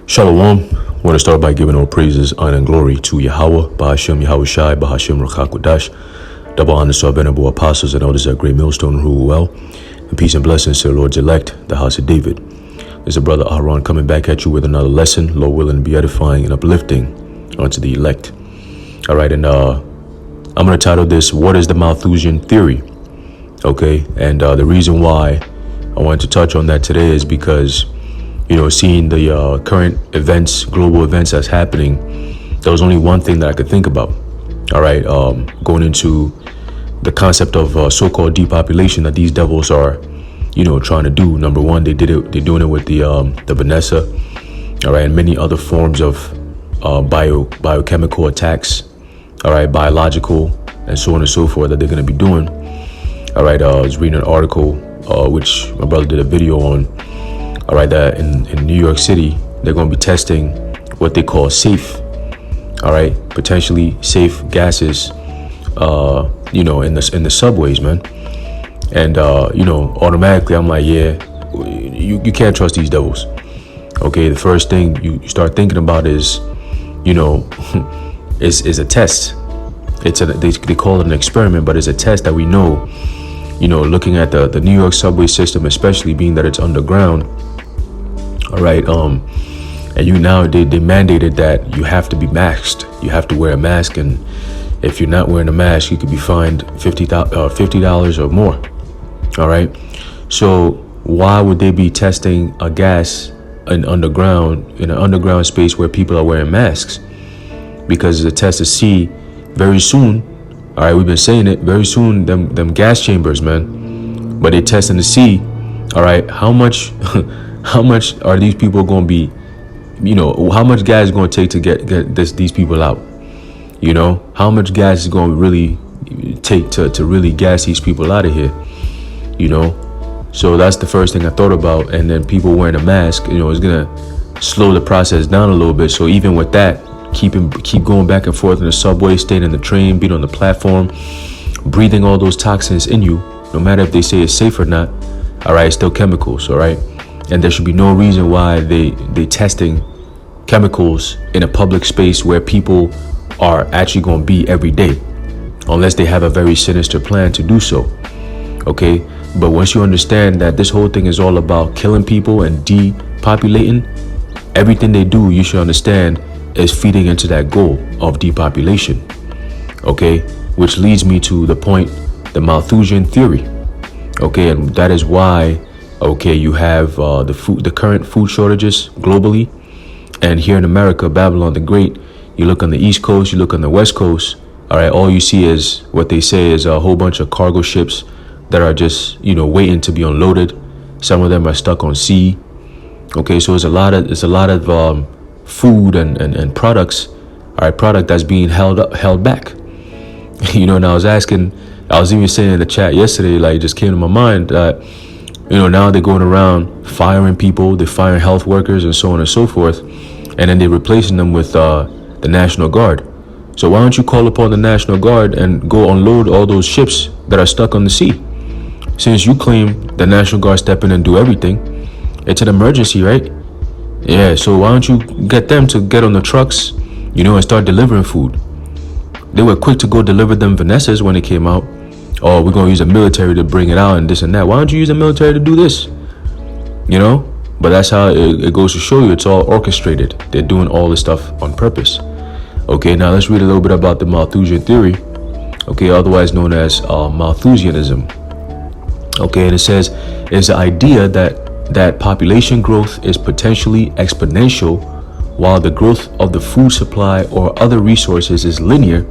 Shalom. I want to start by giving all praises, honor, and glory to Yahweh, Bahashem, Yahweh Shai, Bahashem, Rachakodash. Double honors to our venerable apostles and elders at Great Millstone who rule well. And peace and blessings to the Lord's elect, the house of David. There's a brother Aaron coming back at you with another lesson, Lord willing, be edifying and uplifting unto the elect. All right, and I'm going to title this, What is the Malthusian Theory? Okay, and the reason why I wanted to touch on that today is because, seeing the current events, global events that's happening, there was only one thing that I could think about. All right, going into the concept of so-called depopulation that these devils are, trying to do. Number one, they're doing it with the Vanessa, all right, and many other forms of biochemical attacks, all right, biological, and so on and so forth that they're going to be doing. All right, I was reading an article which my brother did a video on. All right, that in New York City, they're going to be testing what they call safe, all right, potentially safe gases, in the subways, man. And, automatically I'm like, yeah, you can't trust these devils. Okay, the first thing you start thinking about is, is a test. They call it an experiment, but it's a test that we know, looking at the New York subway system, especially being that it's underground. All right, and they mandated that you have to be masked. You have to wear a mask, and if you're not wearing a mask, you could be fined $50 or more. All right, so why would they be testing a gas in an underground space where people are wearing masks? Because it's a test to see very soon. All right, we've been saying it very soon. Them gas chambers, man. But they're testing to see, all right, how much are these people going to be, how much gas is going to take to get these people out? How much gas is going to really take to really gas these people out of here? So that's the first thing I thought about. And then people wearing a mask, is going to slow the process down a little bit. So even with that, keep going back and forth in the subway, staying in the train, being on the platform, breathing all those toxins in you, no matter if they say it's safe or not. All right, it's still chemicals. All right. And there should be no reason why they testing chemicals in a public space where people are actually going to be every day, unless they have a very sinister plan to do so. Okay, but once you understand that this whole thing is all about killing people and depopulating, everything they do, you should understand, is feeding into that goal of depopulation. Okay, which leads me to the point, the Malthusian theory. Okay, and that is why, okay, you have the current food shortages globally, and here in America, Babylon the Great. You look on the East Coast, you look on the West Coast. All right, all you see is what they say is a whole bunch of cargo ships that are just waiting to be unloaded. Some of them are stuck on sea. Okay, so it's a lot of food and products. All right, product that's being held back. And I was even saying in the chat yesterday, like, it just came to my mind that now they're going around firing people, they're firing health workers and so on and so forth, and then they're replacing them with the National Guard. So why don't you call upon the National Guard and go unload all those ships that are stuck on the sea? Since you claim the National Guard step in and do everything, it's an emergency, right? Yeah, so why don't you get them to get on the trucks, and start delivering food? They were quick to go deliver them Vanessas when it came out. Oh, we're going to use the military to bring it out and this and that. Why don't you use the military to do this? But that's how it goes to show you it's all orchestrated. They're doing all this stuff on purpose. Okay, now let's read a little bit about the Malthusian theory. Okay, otherwise known as Malthusianism. Okay, and it says, it's the idea that population growth is potentially exponential while the growth of the food supply or other resources is linear,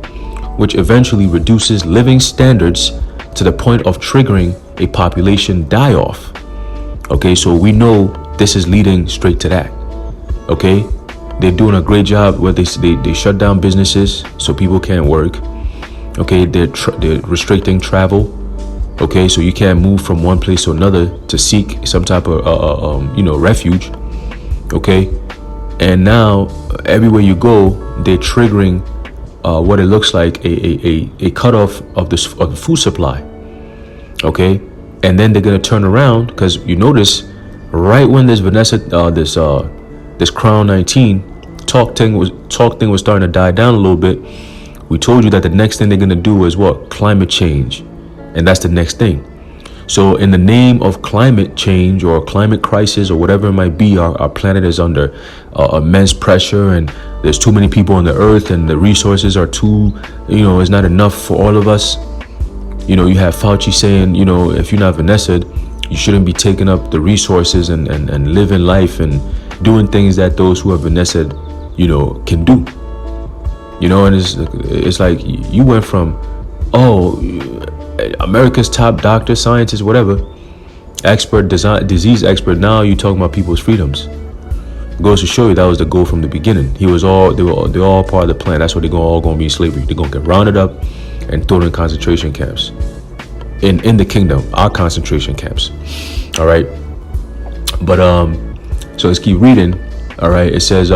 which eventually reduces living standards to the point of triggering a population die-off. Okay, so we know this is leading straight to that. Okay, they're doing a great job where they shut down businesses so people can't work. Okay, they're restricting travel. Okay, so you can't move from one place to another to seek some type of refuge. Okay, and now everywhere you go, they're triggering what it looks like a cutoff of the food supply. Okay, and then they're gonna turn around because you notice right when this this Crown 19 talk thing was starting to die down a little bit. We told you that the next thing they're going to do is what? Climate change. And that's the next thing. So in the name of climate change or climate crisis or whatever it might be, our planet is under immense pressure, and there's too many people on the earth, and the resources are too, it's not enough for all of us. You have Fauci saying, if you're not Vanessa, you shouldn't be taking up the resources and living life and doing things that those who are Vanessa, can do. And it's like you went from, America's top doctor, scientist, whatever, expert, disease expert. Now you're talking about people's freedoms. It goes to show you that was the goal from the beginning. They're all part of the plan. That's why they're all going to be in slavery. They're going to get rounded up and thrown in concentration camps. In the kingdom, our concentration camps. All right. But so let's keep reading. All right. It says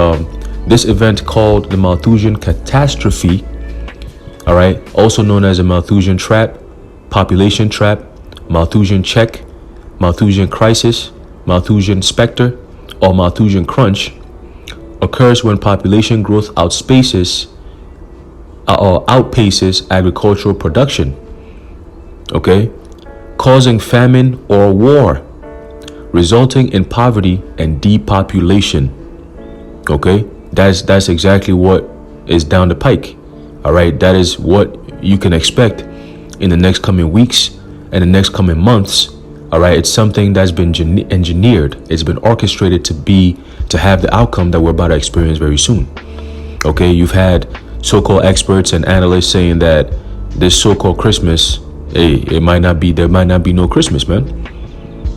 this event called the Malthusian catastrophe. All right. Also known as a Malthusian trap, population trap, Malthusian check, Malthusian crisis, Malthusian specter, or Malthusian crunch, occurs when population growth outpaces agricultural production, okay, causing famine or war, resulting in poverty and depopulation. Okay, that's exactly what is down the pike. All right, that is what you can expect in the next coming weeks and the next coming months. All right, it's something that's been engineered. It's been orchestrated to have the outcome that we're about to experience very soon. Okay, you've had so-called experts and analysts saying that this so-called Christmas, there might not be no Christmas, man.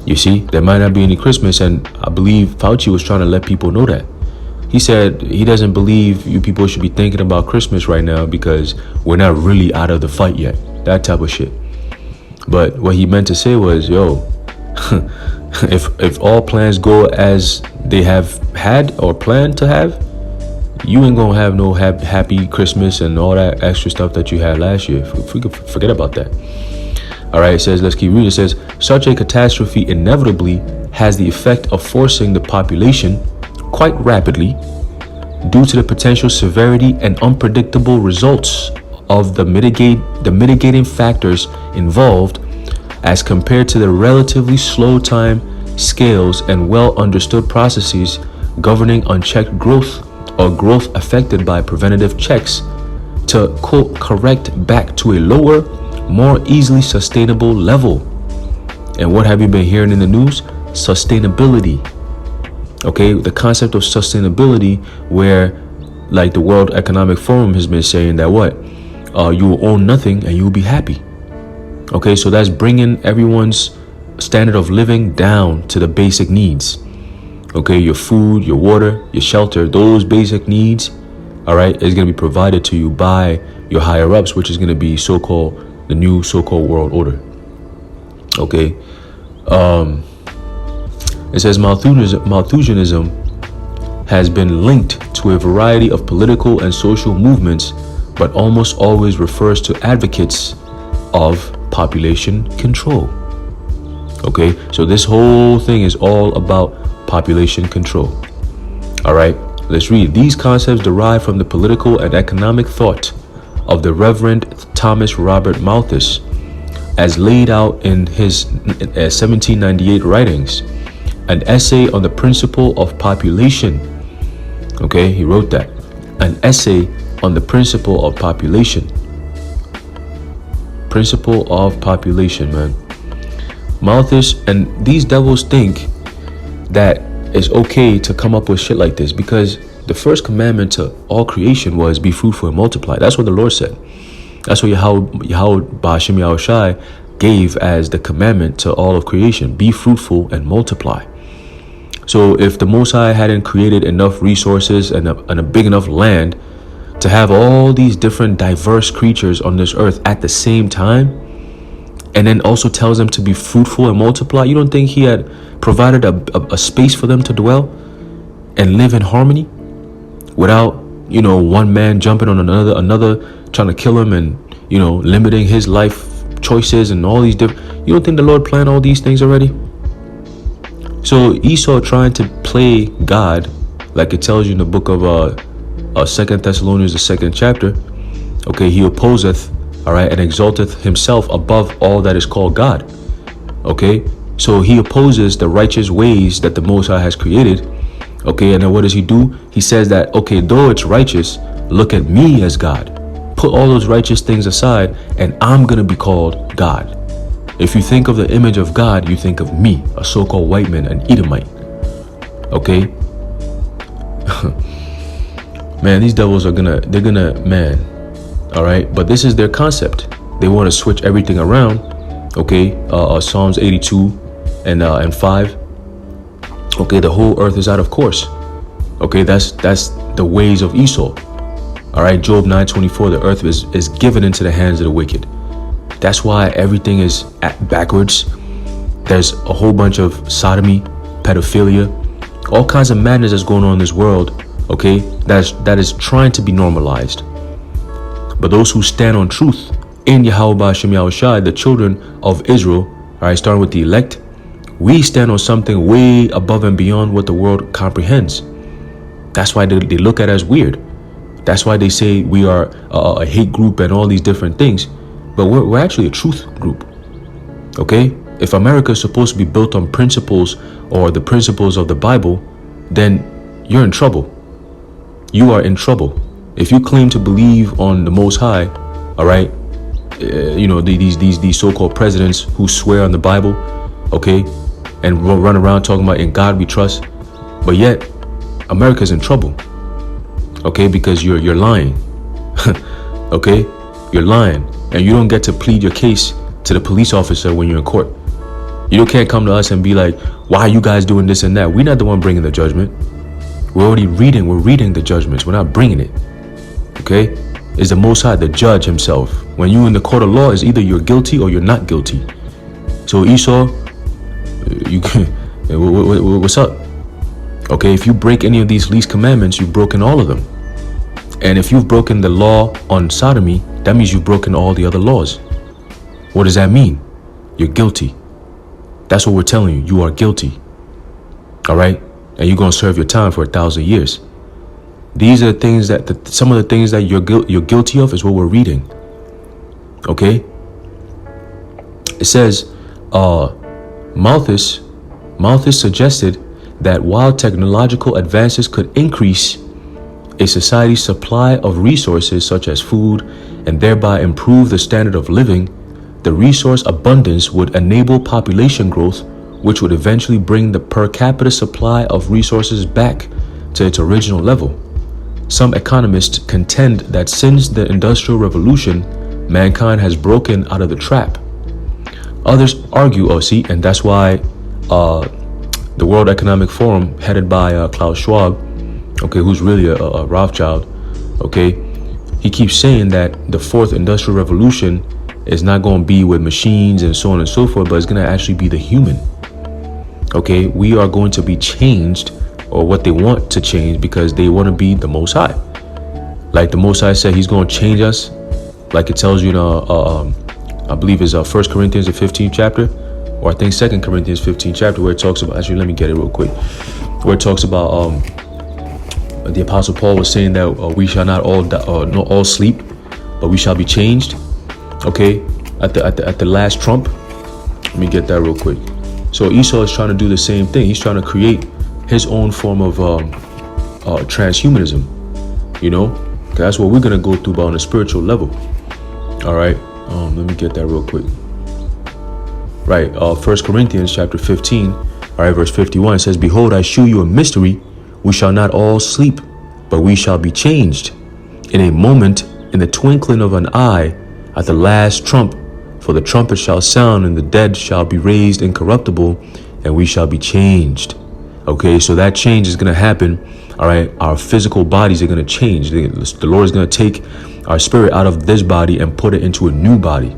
You see, there might not be any Christmas, and I believe Fauci was trying to let people know that. He said he doesn't believe you people should be thinking about Christmas right now because we're not really out of the fight yet. That type of shit. But what he meant to say was, if all plans go as they have had or planned to have, you ain't gonna have no happy Christmas and all that extra stuff that you had last year. Forget about that. All right, it says, let's keep reading. It says, such a catastrophe inevitably has the effect of forcing the population quite rapidly, due to the potential severity and unpredictable results of the mitigating factors involved, as compared to the relatively slow time scales and well understood processes governing unchecked growth or growth affected by preventative checks to quote correct back to a lower, more easily sustainable level. And what have you been hearing in the news? Sustainability. Okay, the concept of sustainability, where like the World Economic Forum has been saying that you will own nothing and you will be happy. Okay, so that's bringing everyone's standard of living down to the basic needs. Okay, your food, your water, your shelter, those basic needs, all right, is going to be provided to you by your higher ups, which is going to be the new so-called world order. Okay, it says Malthusianism has been linked to a variety of political and social movements, but almost always refers to advocates of population control. Okay, so this whole thing is all about population control. All right, let's read. These concepts derive from the political and economic thought of the Reverend Thomas Robert Malthus, as laid out in his 1798 writings, an essay on the principle of population. Okay, he wrote that. An essay on the principle of population. Principle of population, man. Malthus and these devils think that it's okay to come up with shit like this because the first commandment to all creation was be fruitful and multiply. That's what the Lord said. That's what Yahweh Ba'ashim Yahushai gave as the commandment to all of creation. Be fruitful and multiply. So if the Most High hadn't created enough resources and a big enough land to have all these different diverse creatures on this earth at the same time, and then also tells them to be fruitful and multiply, you don't think he had provided a space for them to dwell and live in harmony without, one man jumping on another trying to kill him and, limiting his life choices and all these different, you don't think the Lord planned all these things already? So Esau trying to play God like it tells you in the book of Second Thessalonians, the second chapter. Okay, he opposeth, all right, and exalteth himself above all that is called God. Okay, so he opposes the righteous ways that the Most High has created. Okay, and then what does he do? He says that, okay, though it's righteous, look at me as God. Put all those righteous things aside, and I'm going to be called God. If you think of the image of God, you think of me, a so-called white man, an Edomite. Okay? Man, these devils are they're gonna, man. All right? But this is their concept. They want to switch everything around. Okay? Psalms 82 and 5. Okay, the whole earth is out of course. Okay, that's the ways of Esau. All right, Job 9:24, the earth is given into the hands of the wicked. That's why everything is backwards. There's a whole bunch of sodomy, pedophilia, all kinds of madness that's going on in this world. Okay, that is trying to be normalized. But those who stand on truth in Yahweh B'Shem Yahushai, the children of Israel, all right, starting with the elect, we stand on something way above and beyond what the world comprehends. That's why they look at us weird. That's why they say we are a hate group and all these different things. But we're actually a truth group. Okay? If America is supposed to be built on principles or the principles of the Bible, then you're in trouble. You are in trouble. If you claim to believe on the Most High, all right, these so-called presidents who swear on the Bible, okay, and run around talking about in God we trust, but yet America's in trouble. Okay, because you're lying. Okay, you're lying, and you don't get to plead your case to the police officer when you're in court. You can't come to us and be like, why are you guys doing this and that? We're not the one bringing the judgment. We're already reading. We're reading the judgments. We're not bringing it. Okay, it's the Most High, the judge himself. When you're in the court of law, is either you're guilty or you're not guilty. So Esau, you can, what's up? Okay, if you break any of these least commandments, you've broken all of them. And if you've broken the law on sodomy, that means you've broken all the other laws. What does that mean? You're guilty. That's what we're telling you. You are guilty. All right? And you're going to serve your time for 1,000 years. These are things that some of the things that you're guilty of is what we're reading. Okay? It says, Malthus suggested that while technological advances could increase a society's supply of resources such as food and thereby improve the standard of living, the resource abundance would enable population growth, which would eventually bring the per capita supply of resources back to its original level. Some economists contend that since the Industrial Revolution, mankind has broken out of the trap. Others argue, and that's why the World Economic Forum, headed by Klaus Schwab, okay, who's really a Rothschild, okay, he keeps saying that the fourth industrial revolution is not going to be with machines and so on and so forth, but it's going to actually be the human. Okay, we are going to be changed, or what they want to change, because they want to be the Most High. Like the Most High said, he's going to change us, like it tells you in I believe it's 1 Corinthians the 15th chapter, or I think 2 Corinthians 15th chapter, where it talks about, actually let me get it real quick, where it talks about the Apostle Paul was saying that we shall not all sleep, but we shall be changed. Okay, at the last trump. Let me get that real quick. So Esau is trying to do the same thing. He's trying to create his own form of transhumanism. You know, 'cause that's what we're gonna go through, but on a spiritual level. All right. Let me get that real quick. Right. 1 Corinthians chapter 15. All right, verse 51 says, "Behold, I shew you a mystery. We shall not all sleep, but we shall be changed in a moment, in the twinkling of an eye, at the last trump. For the trumpet shall sound, and the dead shall be raised incorruptible, and we shall be changed." Okay, so that change is going to happen. All right, our physical bodies are going to change. The Lord is going to take our spirit out of this body and put it into a new body.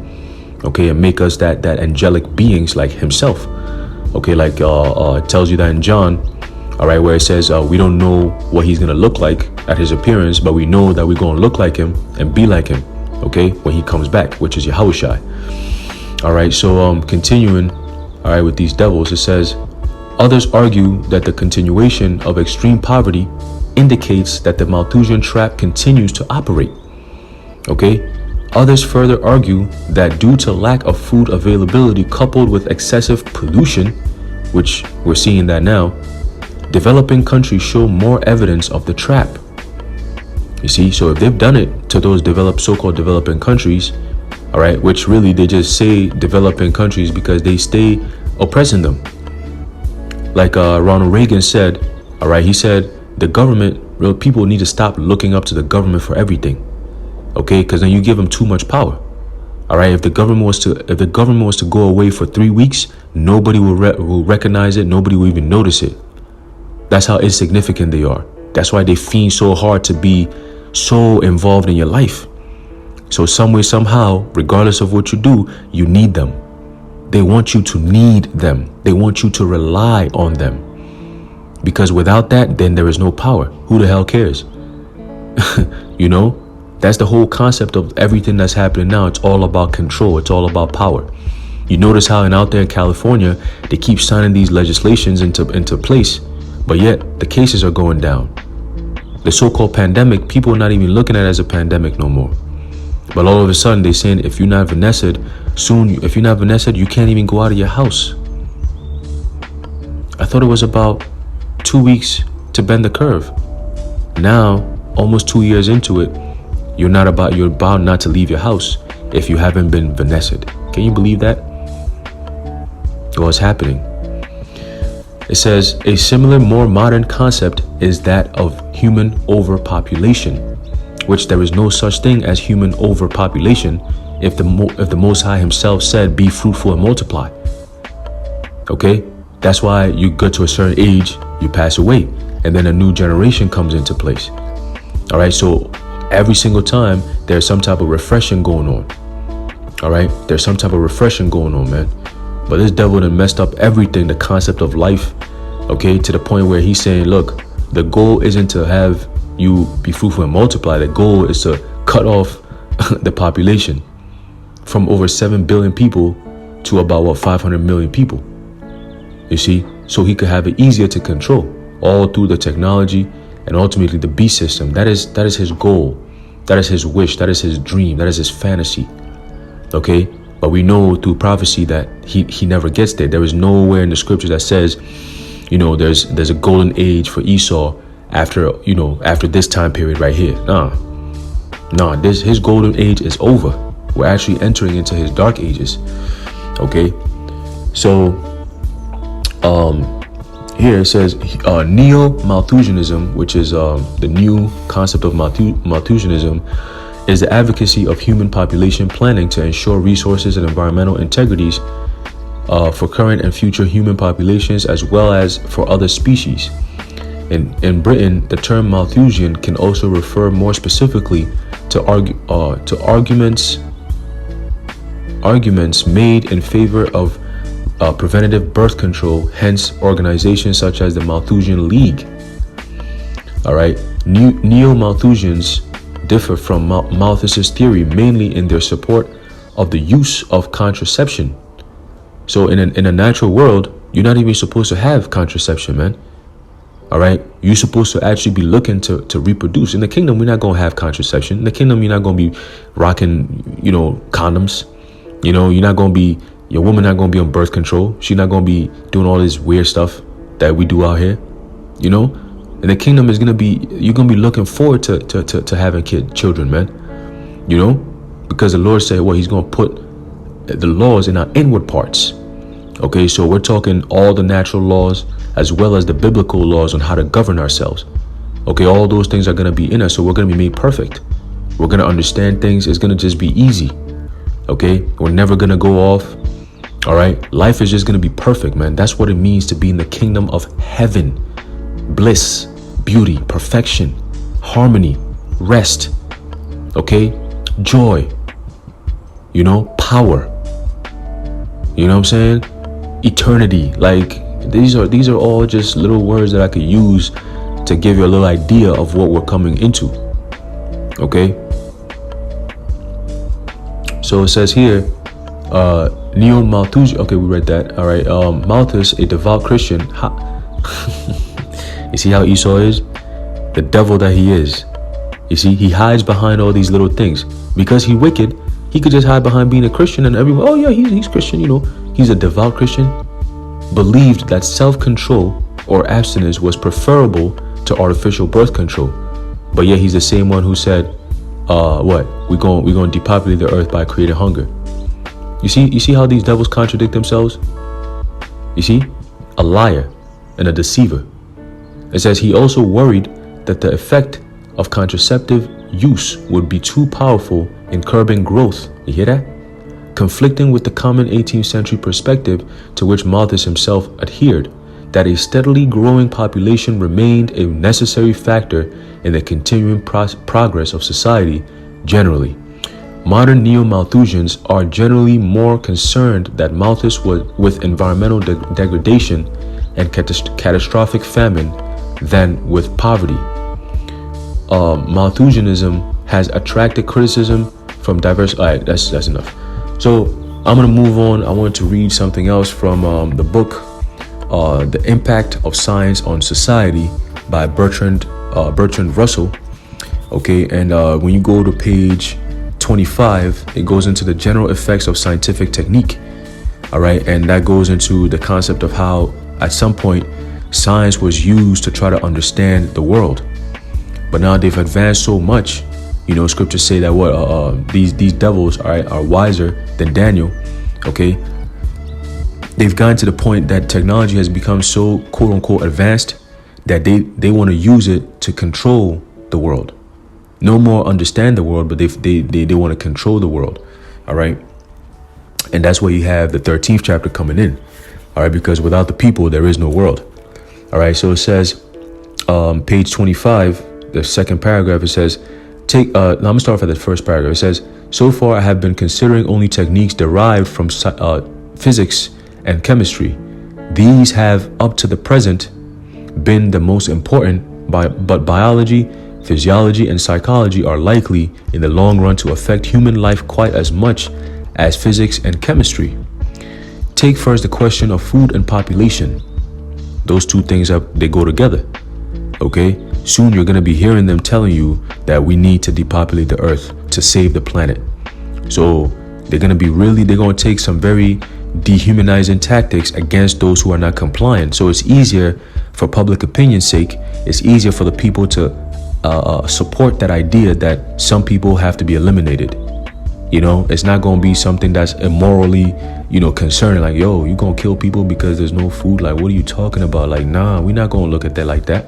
Okay, and make us that angelic beings like himself. Okay, like it tells you that in John, all right, where it says we don't know what he's going to look like at his appearance, but we know that we're going to look like him and be like him, okay, when he comes back, which is Yahushai. All right, so continuing, all right, with these devils, it says, Others argue that the continuation of extreme poverty indicates that the Malthusian trap continues to operate. Okay? Others further argue that due to lack of food availability coupled with excessive pollution, which we're seeing that now, developing countries show more evidence of the trap. You see, so if they've done it to those so-called developing countries, all right, which really they just say developing countries because they stay oppressing them. Like Ronald Reagan said, all right, he said the government, real people need to stop looking up to the government for everything. Okay, because then you give them too much power. All right, if the government was to go away for 3 weeks, nobody will recognize it. Nobody will even notice it. That's how insignificant they are. That's why they fiend so hard to be so involved in your life. So some way, somehow, regardless of what you do, you need them. They want you to need them. They want you to rely on them. Because without that, then there is no power. Who the hell cares? You know? That's the whole concept of everything that's happening now. It's all about control. It's all about power. You notice how out there in California, they keep signing these legislations into place, but yet the cases are going down. The so-called pandemic, people are not even looking at it as a pandemic no more. But all of a sudden, they're saying if you're not Vanessa, you can't even go out of your house. I thought it was about 2 weeks to bend the curve. Now, almost 2 years into it, you're about not to leave your house if you haven't been Vanessa'd. Can you believe that? What's happening? It says a similar, more modern concept is that of human overpopulation, which there is no such thing as human overpopulation if the Most High himself said, be fruitful and multiply. Okay? That's why you get to a certain age, you pass away, and then a new generation comes into place. All right, so every single time there's some type of refreshing going on. All right, there's some type of refreshing going on, man. But this devil done messed up everything, the concept of life, okay, to the point where he's saying, look, the goal isn't to have you be fruitful and multiply. The goal is to cut off the population from over 7 billion people to about 500 million people. You see, so he could have it easier to control all through the technology and ultimately the beast system. That is his goal. That is his wish. That is his dream. That is his fantasy. Okay, but we know through prophecy that he never gets there. There is nowhere in the scripture that says, you know, there's a golden age for Esau after this time period right here. Nah, his golden age is over. We're actually entering into his dark ages. Okay, so here it says neo-Malthusianism, which is the new concept of Malthusianism, is the advocacy of human population planning to ensure resources and environmental integrities for current and future human populations as well as for other species. In Britain, the term Malthusian can also refer more specifically to arguments made in favor of preventative birth control, hence organizations such as the Malthusian League. All right, neo-Malthusians differ from Malthus's theory mainly in their support of the use of contraception. So in a natural world, you're not even supposed to have contraception, man. All right, you're supposed to actually be looking to reproduce. In the kingdom, we're not going to have contraception. In the kingdom, you're not going to be rocking, condoms. You're not going to be, your woman not going to be on birth control. She's not going to be doing all this weird stuff that we do out here. And the kingdom is going to be, you're going to be looking forward to having children, man. Because the Lord said, well, he's going to put the laws in our inward parts. Okay, so we're talking all the natural laws as well as the biblical laws on how to govern ourselves. Okay, all those things are going to be in us, so we're going to be made perfect. We're going to understand things. It's going to just be easy. Okay, we're never going to go off. All right, life is just going to be perfect, man. That's what it means to be in the kingdom of heaven. Bliss, beauty, perfection, harmony, rest. Okay, joy, power. You know what I'm saying? Eternity. Like these are all just little words that I could use to give you a little idea of what we're coming into. Okay. So it says here, Malthusian. Okay, we read that. All right. Malthus, a devout Christian. You see how Esau is? The devil that he is. You see, he hides behind all these little things. Because he's wicked, he could just hide behind being a Christian and everyone, oh yeah, he's Christian, He's a devout Christian. Believed that self-control or abstinence was preferable to artificial birth control. But yet he's the same one who said, what? We're going to depopulate the earth by creating hunger. You see how these devils contradict themselves? You see? A liar and a deceiver. It says he also worried that the effect of contraceptive use would be too powerful in curbing growth. You hear that? Conflicting with the common 18th century perspective to which Malthus himself adhered, that a steadily growing population remained a necessary factor in the continuing progress of society generally. Modern neo-Malthusians are generally more concerned that Malthus was with environmental degradation and catastrophic famine than with poverty. Malthusianism has attracted criticism from diverse. All right, that's enough. So I'm gonna move on. I want to read something else from the book, "The Impact of Science on Society" by Bertrand Russell. Okay, and when you go to page 25, it goes into the general effects of scientific technique. All right, and that goes into the concept of how at some point science was used to try to understand the world, but now they've advanced so much. Scriptures say that these devils are wiser than Daniel. Okay, they've gotten to the point that technology has become so quote unquote advanced that they want to use it to control the world. No more understand the world, but they want to control the world. All right, and that's where you have the 13th chapter coming in. All right, because without the people there is no world. All right, so it says, page 25, the second paragraph, it says, now I'm gonna start off at the first paragraph. It says, so far I have been considering only techniques derived from physics and chemistry. These have up to the present been the most important, but biology, physiology, and psychology are likely in the long run to affect human life quite as much as physics and chemistry. Take first the question of food and population. Those two things they go together. Okay, soon you're going to be hearing them telling you that we need to depopulate the earth to save the planet. So they're going to take some very dehumanizing tactics against those who are not compliant. So it's easier for public opinion's sake, it's easier for the people to support that idea that some people have to be eliminated. It's not going to be something that's immorally, concerning. Like, yo, you going to kill people because there's no food? Like, what are you talking about? Like, nah, we're not going to look at that like that.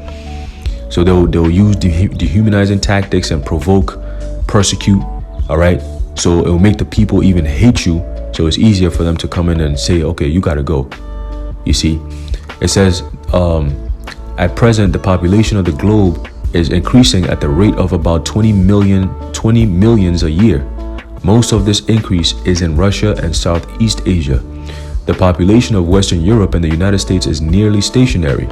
So they'll use dehumanizing tactics and provoke, persecute. All right. So it will make the people even hate you. So it's easier for them to come in and say, okay, you got to go. You see, it says, at present, the population of the globe is increasing at the rate of about 20 millions a year. Most of this increase is in Russia and Southeast Asia. The population of Western Europe and the United States is nearly stationary.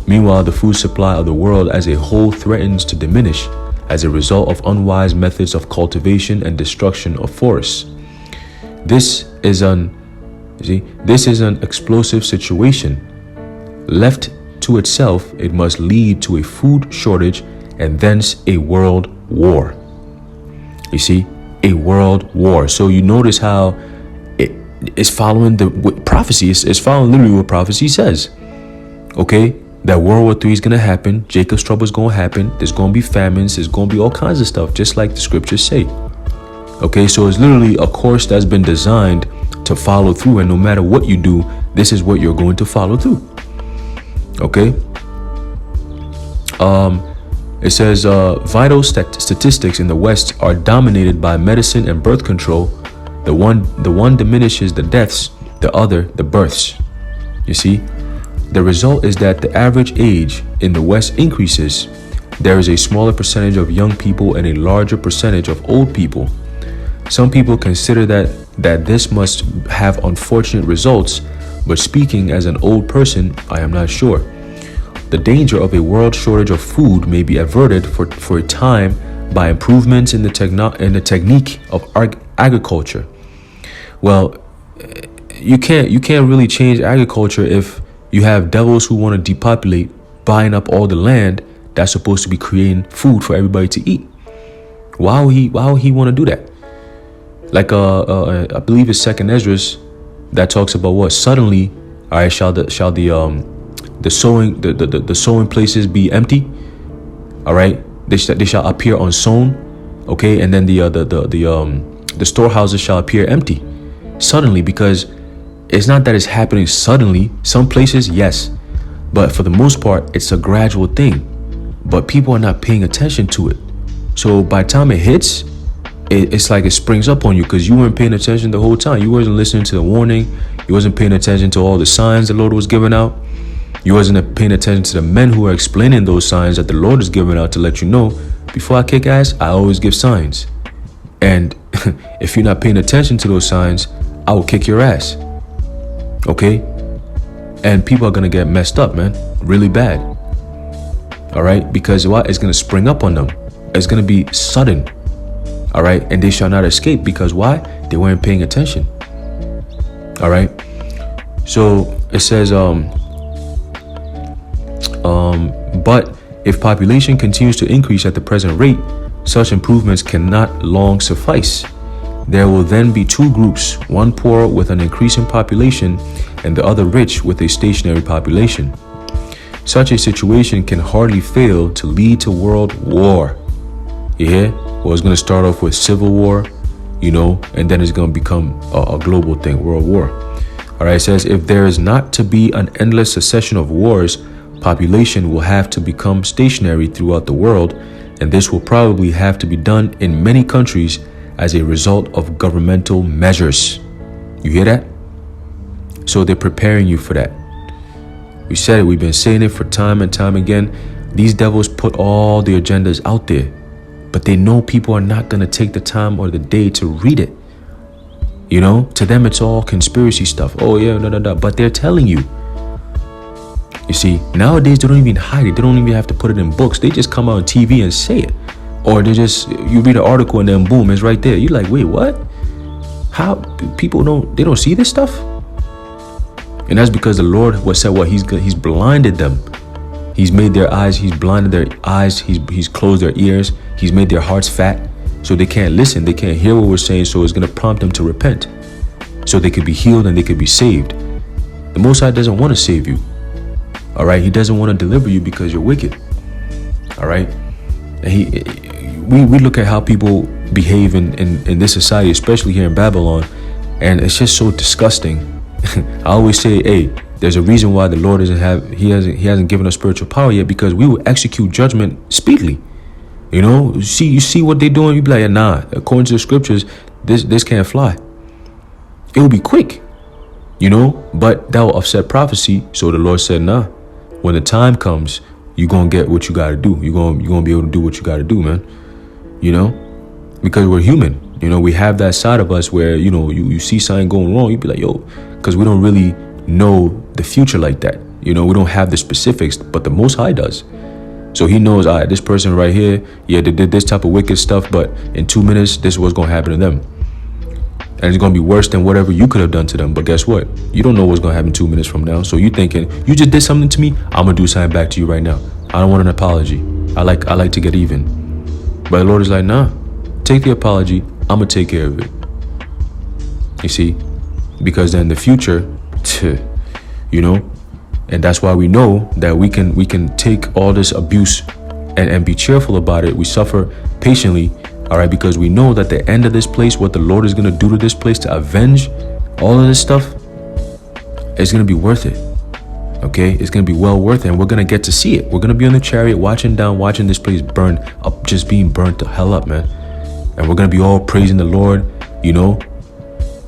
Meanwhile, the food supply of the world as a whole threatens to diminish as a result of unwise methods of cultivation and destruction of forests. This is an explosive situation. Left to itself, it must lead to a food shortage and thence a world war. You see? A world war. So you notice how it is following the prophecy. It's following literally what prophecy says. Okay, that World War III is going to happen. Jacob's trouble is going to happen. There's going to be famines. There's going to be all kinds of stuff, just like the scriptures say. Okay, so it's literally a course that's been designed to follow through. And no matter what you do, this is what you're going to follow through. Okay. It says vital statistics in the West are dominated by medicine and birth control. The one diminishes the deaths, the other the births. You see, the result is that the average age in the West increases. There is a smaller percentage of young people and a larger percentage of old people. Some people consider that this must have unfortunate results, but speaking as an old person, I am not sure. The danger of a world shortage of food may be averted for a time by improvements in the technique of agriculture. Well, you can't really change agriculture if you have devils who want to depopulate, buying up all the land that's supposed to be creating food for everybody to eat. Why would he want to do that? Like I believe it's Second Esdras that talks about what suddenly, all right, shall the sowing places be empty, all right, they shall appear unsown, okay, and then the storehouses shall appear empty suddenly, because it's not that it's happening suddenly. Some places, yes, but for the most part, it's a gradual thing. But people are not paying attention to it. So by the time it hits, it's like it springs up on you because you weren't paying attention the whole time. You wasn't listening to the warning. You wasn't paying attention to all the signs the Lord was giving out. You wasn't paying attention to the men who are explaining those signs that the Lord is giving out to let you know, before I kick ass, I always give signs. And if you're not paying attention to those signs, I will kick your ass. Okay? And people are going to get messed up, man. Really bad. All right? Because what? It's going to spring up on them. It's going to be sudden. All right? And they shall not escape. Because why? They weren't paying attention. All right? So it says, but if population continues to increase at the present rate, such improvements cannot long suffice. There will then be two groups, one poor with an increasing population and the other rich with a stationary population. Such a situation can hardly fail to lead to world war. You hear? Well, it's going to start off with civil war, and then it's going to become a global thing, world war. All right, it says, if there is not to be an endless succession of wars, population will have to become stationary throughout the world, and this will probably have to be done in many countries as a result of governmental measures. You hear that? So they're preparing you for that. We said it, we've been saying it for time and time again. These devils put all the agendas out there, but they know people are not going to take the time or the day to read it. To them, it's all conspiracy stuff. Oh yeah, no. But they're telling you. You see, nowadays they don't even hide it. They don't even have to put it in books. They just come out on TV and say it. Or you read an article and then boom, it's right there. You're like, wait, what? How? People don't see this stuff? And that's because the Lord he's blinded them. He's made their eyes, he's blinded their eyes, he's closed their ears, he's made their hearts fat, so they can't listen, they can't hear what we're saying, so it's gonna prompt them to repent. So they could be healed and they could be saved. The Most High doesn't want to save you. All right, he doesn't want to deliver you because you're wicked. All right, and we look at how people behave in this society, especially here in Babylon, and it's just so disgusting. I always say, hey, there's a reason why the Lord he hasn't given us spiritual power yet, because we will execute judgment speedily. You see what they're doing, you be like, nah, according to the scriptures, this can't fly. It will be quick, but that will upset prophecy. So the Lord said, nah. When the time comes, you're going to get what you got to do. You're going to be able to do what you got to do, man. Because we're human. We have that side of us where, you see something going wrong. You be like, yo, because we don't really know the future like that. We don't have the specifics, but the Most High does. So he knows, all right, this person right here, yeah, they did this type of wicked stuff, but in 2 minutes, this is what's going to happen to them. And it's going to be worse than whatever you could have done to them. But guess what? You don't know what's going to happen 2 minutes from now. So you thinking, you just did something to me, I'm going to do something back to you right now. I don't want an apology. I like to get even. But the Lord is like, nah, take the apology. I'm going to take care of it. You see? Because then the future, and that's why we know that we can take all this abuse and be cheerful about it. We suffer patiently. All right, because we know that the end of this place, what the Lord is going to do to this place to avenge all of this stuff, is going to be worth it. Okay, it's going to be well worth it, and we're going to get to see it. We're going to be on the chariot watching this place burn up, just being burnt to hell up, man. And we're going to be all praising the Lord.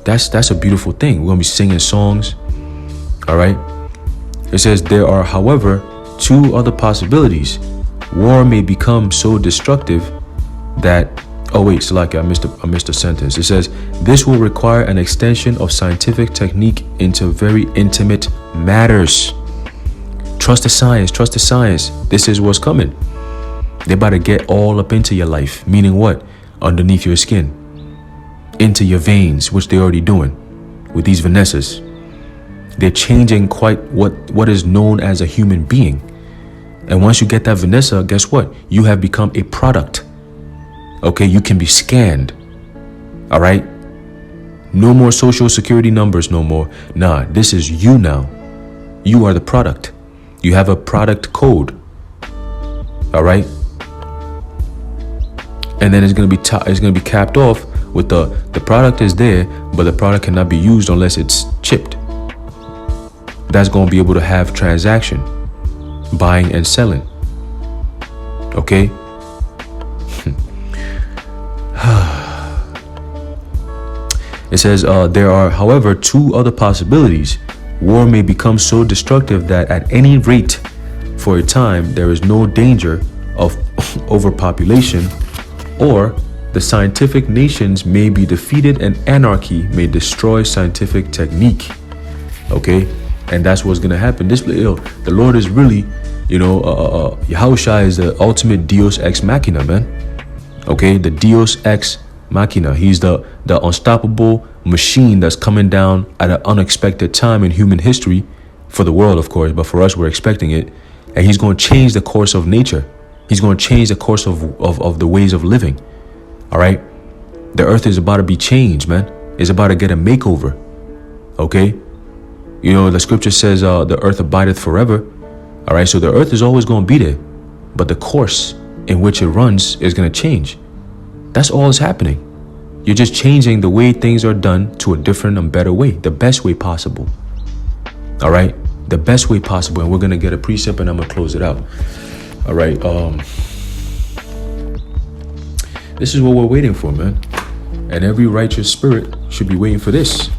That's a beautiful thing. We're going to be singing songs. All right. It says there are, however, two other possibilities. War may become so destructive that I missed a sentence. It says, this will require an extension of scientific technique into very intimate matters. Trust the science. This is what's coming. They're about to get all up into your life. Meaning what? Underneath your skin. Into your veins, which they're already doing. with these Vanessas. They're changing quite what is known as a human being. And once you get that Vanessa, guess what? You have become a product. Okay, you can be scanned. All right? No more social security numbers no more. Nah, this is you now. You are the product. You have a product code. All right? And then it's gonna be capped off with the product is there, but the product cannot be used unless it's chipped. That's gonna be able to have transaction, buying and selling. Okay? It says, there are, however, two other possibilities. War may become so destructive that at any rate, for a time, there is no danger of overpopulation, or the scientific nations may be defeated and anarchy may destroy scientific technique. Okay? And that's what's going to happen. The Lord is really, Yahushua is the ultimate Deus ex machina, man. Okay? The Deus ex machina. He's the unstoppable machine that's coming down at an unexpected time in human history, for the world, of course, but for us, we're expecting it. And he's going to change the course of nature. He's going to change the course of the ways of living. All right? The earth is about to be changed, man. It's about to get a makeover. Okay? The scripture says the earth abideth forever. All right? So the earth is always going to be there. But the course in which it runs is going to change. That's all that's happening. You're just changing the way things are done to a different and better way, the best way possible. All right, the best way possible. And we're going to get a precept and I'm going to close it out. All right. This is what we're waiting for, man. And every righteous spirit should be waiting for this.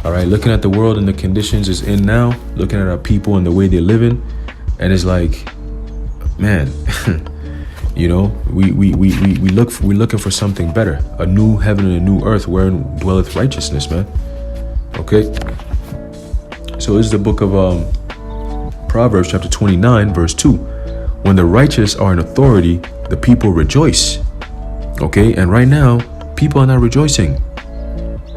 All right. Looking at the world and the conditions it's in now, looking at our people and the way they're living. And it's like, man, we're looking for something better, a new heaven and a new earth wherein dwelleth righteousness, man. Okay. So this is the book of Proverbs chapter 29, verse 2. When the righteous are in authority, the people rejoice. Okay. And right now, people are not rejoicing.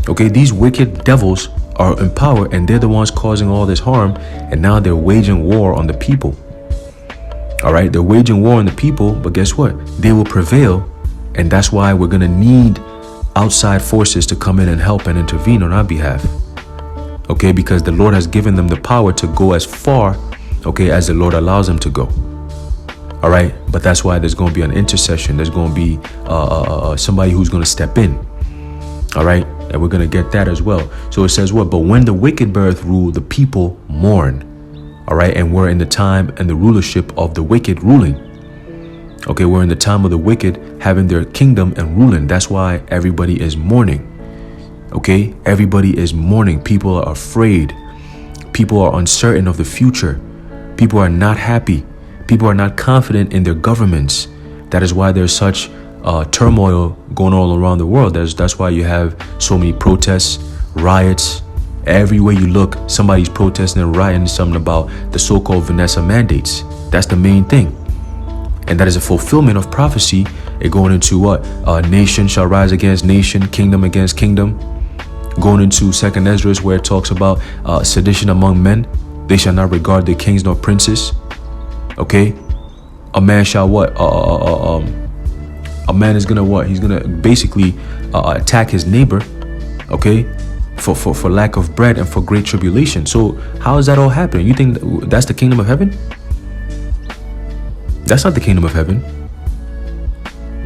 Okay. These wicked devils are in power and they're the ones causing all this harm. And now they're waging war on the people. All right, they're waging war on the people, but guess what? They will prevail, and that's why we're going to need outside forces to come in and help and intervene on our behalf. Okay, because the Lord has given them the power to go as far, okay, as the Lord allows them to go. All right, but that's why there's going to be an intercession. There's going to be somebody who's going to step in. All right, and we're going to get that as well. So it says what? But when the wicked beareth rule, the people mourn. All right. And we're in the time and the rulership of the wicked ruling. OK, we're in the time of the wicked having their kingdom and ruling. That's why everybody is mourning. OK, everybody is mourning. People are afraid. People are uncertain of the future. People are not happy. People are not confident in their governments. That is why there's such turmoil going all around the world. That's why you have so many protests, riots. Everywhere you look, somebody's protesting and rioting something about the so-called Vanessa mandates. That's the main thing. And that is a fulfillment of prophecy. It going into what? Nation shall rise against nation, kingdom against kingdom. Going into 2nd Ezra where it talks about sedition among men. They shall not regard their kings nor princes. Okay? A man shall what? A man is gonna what? He's gonna basically attack his neighbor. Okay? For lack of bread and for great tribulation. So how is that all happening? You think that's the kingdom of heaven? That's not the kingdom of heaven.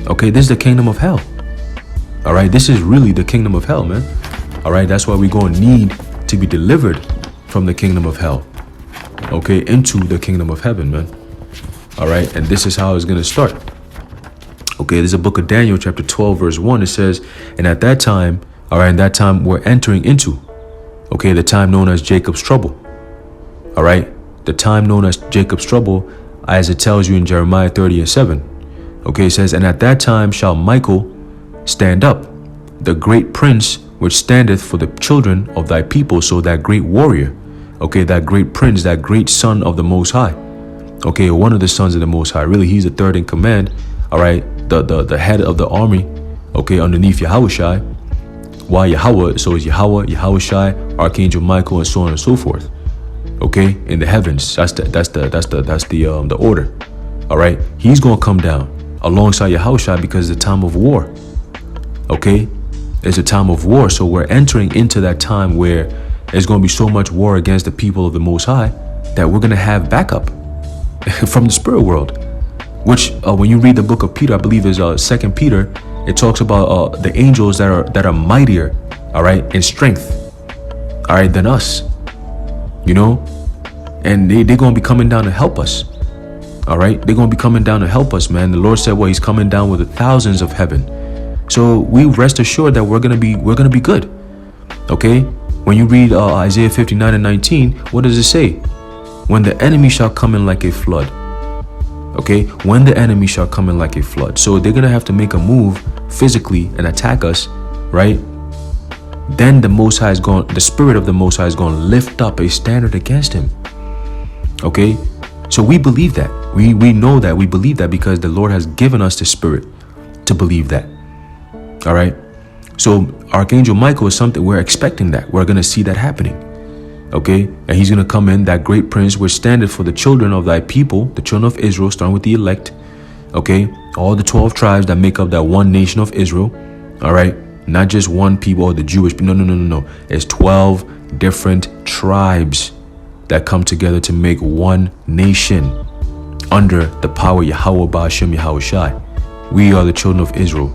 Okay, this is the kingdom of hell. All right, this is really the kingdom of hell, man. All right, that's why we're going to need to be delivered from the kingdom of hell. Okay, into the kingdom of heaven, man. All right, and this is how it's going to start. Okay, there's a book of Daniel chapter 12 verse 1. It says, and at that time, all right, and that time we're entering into, okay, the time known as Jacob's trouble. All right, the time known as Jacob's trouble, as it tells you in Jeremiah 30:7. Okay, it says, and at that time shall Michael stand up, the great prince which standeth for the children of thy people. So that great warrior, okay, that great prince, that great son of the Most High. Okay, one of the sons of the Most High. Really, he's the third in command. All right, the head of the army, okay, underneath Yahushua. Why Yahweh? So it's Yahweh, Yahushai, Archangel Michael, and so on and so forth. Okay, in the heavens. That's the order. All right, he's gonna come down alongside Yahushai because it's a time of war. Okay, it's a time of war, so we're entering into that time where there's gonna be so much war against the people of the Most High that we're gonna have backup from the spirit world. Which, when you read the book of Peter, I believe is 2 Peter, it talks about the angels that are mightier, all right, in strength, all right, than us, you know, and they're gonna be coming down to help us, all right. They're gonna be coming down to help us, man. The Lord said, well, He's coming down with the thousands of heaven, so we rest assured that we're gonna be good, okay. When you read Isaiah 59:19, what does it say? When the enemy shall come in like a flood. Okay, when the enemy shall come in like a flood. So they're gonna have to make a move physically and attack us, right? Then the spirit of the Most High is going to lift up a standard against him. Okay, so we believe that. We know that. We believe that because the Lord has given us the spirit to believe that. All right. So Archangel Michael is something we're expecting that. We're gonna see that happening. Okay, and he's gonna come in, that great prince, which standeth for the children of thy people, the children of Israel, starting with the elect. Okay, all the 12 tribes that make up that one nation of Israel. All right, not just one people or the Jewish. No. It's 12 different tribes that come together to make one nation under the power of Yahweh Ba'ashem Yahushai. We are the children of Israel,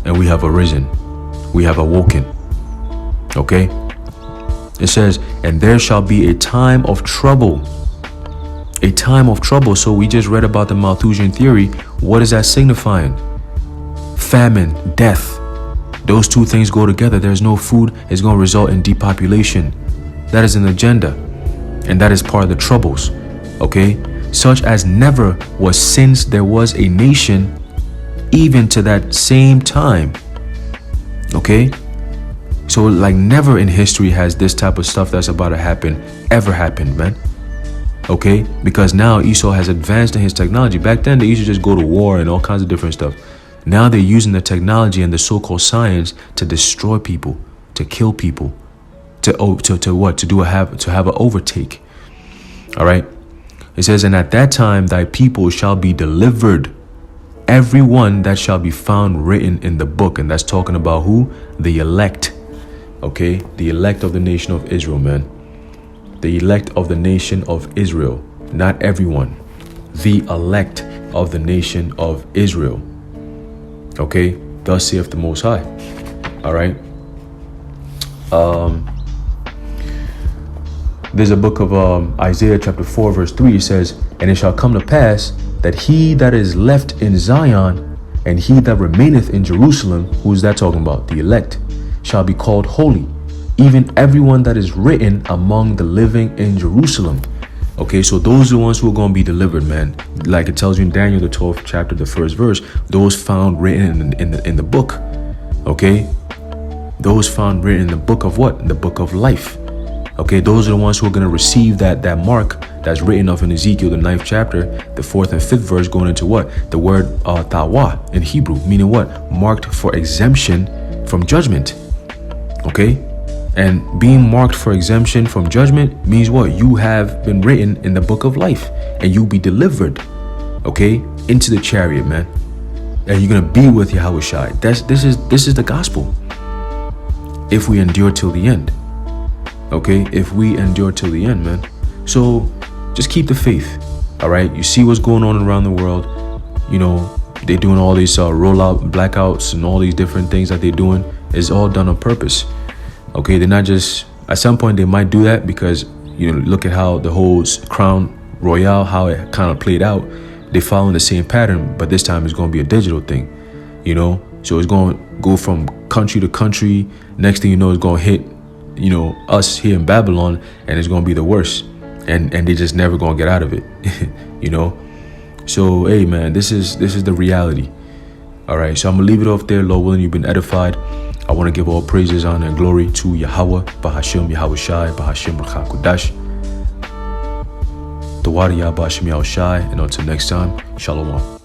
and we have arisen. We have awoken. Okay. It says, and there shall be a time of trouble. A time of trouble. So we just read about the Malthusian theory. What is that signifying? Famine, death. Those two things go together. There's no food. It's going to result in depopulation. That is an agenda. And that is part of the troubles. Okay? Such as never was since there was a nation, even to that same time. Okay? So like never in history has this type of stuff that's about to happen ever happened, man. Okay, because now Esau has advanced in his technology. Back then they used to just go to war and all kinds of different stuff. Now they're using the technology and the so-called science to destroy people, to kill people, to have an overtake. All right. It says, and at that time thy people shall be delivered, every one that shall be found written in the book. And that's talking about who? The elect. Okay, the elect of the nation of Israel, man. The elect of the nation of Israel, not everyone. The elect of the nation of Israel. Okay, thus saith the Most High. All right. There's a book of Isaiah chapter 4 verse 3. It says, and it shall come to pass that he that is left in Zion and he that remaineth in Jerusalem, who is that talking about? The elect, shall be called holy, even everyone that is written among the living in Jerusalem. Okay, so those are the ones who are going to be delivered, man. Like it tells you in Daniel, the 12th chapter, the 1st verse, those found written in the book. Okay, those found written in the book of what? In the book of life. Okay, those are the ones who are going to receive that mark that's written off in Ezekiel, the 9th chapter, the 4th and 5th verse, going into what? The word tawa in Hebrew, meaning what? Marked for exemption from judgment. Okay, and being marked for exemption from judgment means what? You have been written in the book of life, and you'll be delivered, okay, into the chariot, man, and you're gonna be with Yahushai. This is the gospel. If we endure till the end, okay, if we endure till the end, man. So just keep the faith. All right, you see what's going on around the world. You know, they're doing all these rollout blackouts and all these different things that they're doing. It's all done on purpose. Okay, they're not just, at some point they might do that because, you know, look at how the whole Crown Royale, how it kind of played out. They're following the same pattern, but this time it's going to be a digital thing, you know. So it's going to go from country to country. Next thing you know, it's going to hit, you know, us here in Babylon, and it's going to be the worst. And they just never going to get out of it, you know. So, hey, man, this is the reality. All right, so I'm going to leave it off there. Lord willing, you've been edified. I want to give all praises, honor, and glory to Yahweh, Bahashem Yahushai, Bahashem Rachakudash. Tawadi Yah Bahashem Yahushai, and until next time, Shalom.